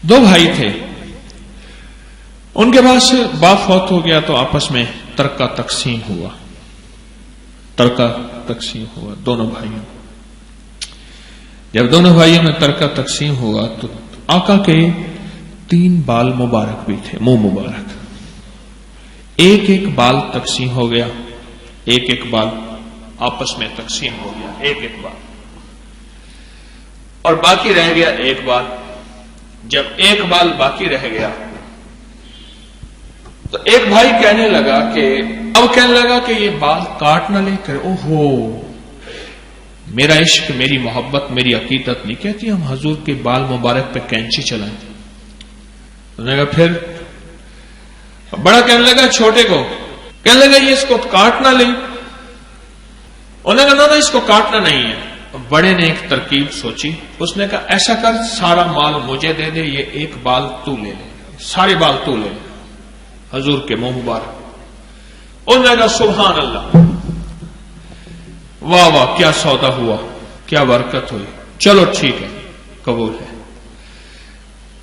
دو بھائی تھے، ان کے پاس باپ فوت ہو گیا تو آپس میں ترکہ تقسیم ہوا، دونوں بھائیوں۔ جب دونوں بھائیوں میں ترکہ تقسیم ہوا تو آقا کے 3 بال مبارک بھی تھے، منہ مبارک، ایک ایک بال تقسیم ہو گیا، ایک ایک بال آپس میں تقسیم ہو گیا، ایک ایک بال، اور باقی رہ گیا ایک بال۔ جب ایک بال باقی رہ گیا تو ایک بھائی کہنے لگا کہ یہ بال کاٹ نہ لے کر، اوہو، میرا عشق، میری محبت، میری عقیدت نہیں کہتی ہم حضور کے بال مبارک پہ کینچی چلائیں۔ انہوں نے کہا پھر؟ بڑا کہنے لگا چھوٹے کو، کہنے لگا یہ اس کو کاٹنا لیں۔ انہوں نے کہا نہ اس کو کاٹنا نہیں ہے۔ بڑے نے ایک ترکیب سوچی، اس نے کہا ایسا کر، سارا مال مجھے دے دے، یہ ایک بال تو لے لے، سارے بال تو لے لے حضور کے منہ مبارک۔ انہوں نے کہا سبحان اللہ، واہ واہ، کیا سودا ہوا، کیا برکت ہوئی، چلو ٹھیک ہے، قبول ہے۔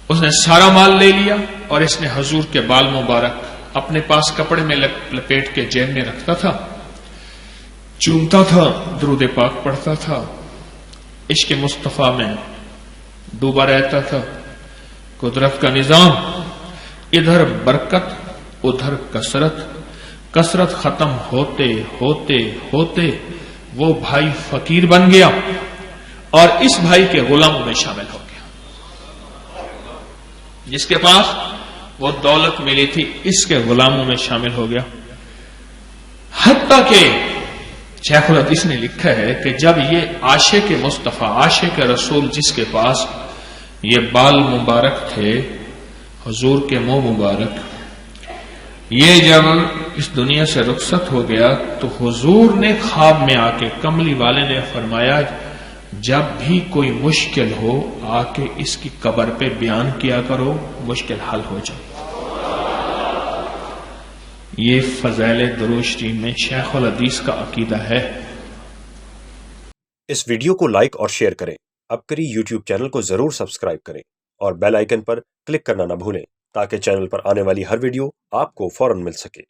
اس نے سارا مال لے لیا اور اس نے حضور کے بال مبارک اپنے پاس کپڑے میں لپیٹ کے جیب میں رکھتا تھا، چومتا تھا، درود پاک پڑھتا تھا، عشق مصطفیٰ میں ڈوبا رہتا تھا۔ قدرت کا نظام، ادھر برکت ادھر کثرت ختم ہوتے ہوتے ہوتے وہ بھائی فقیر بن گیا اور اس بھائی کے غلاموں میں شامل ہو گیا۔ جس کے پاس وہ دولت ملی تھی اس کے غلاموں میں شامل ہو گیا، حتیٰ کہ شیخ الحدیث نے لکھا ہے کہ جب یہ عاشق مصطفیٰ، عاشق رسول، جس کے پاس یہ بال مبارک تھے حضور کے منہ مبارک، یہ جب اس دنیا سے رخصت ہو گیا تو حضور نے خواب میں آ کے، کملی والے نے فرمایا جب بھی کوئی مشکل ہو آ کے اس کی قبر پہ بیان کیا کرو، مشکل حل ہو جائے۔ یہ فضائل درود شریف میں شیخ الحدیث کا عقیدہ ہے۔ اس ویڈیو کو لائک اور شیئر کریں، اب کری یوٹیوب چینل کو ضرور سبسکرائب کریں اور بیل آئیکن پر کلک کرنا نہ بھولیں تاکہ چینل پر آنے والی ہر ویڈیو آپ کو فوراً مل سکے۔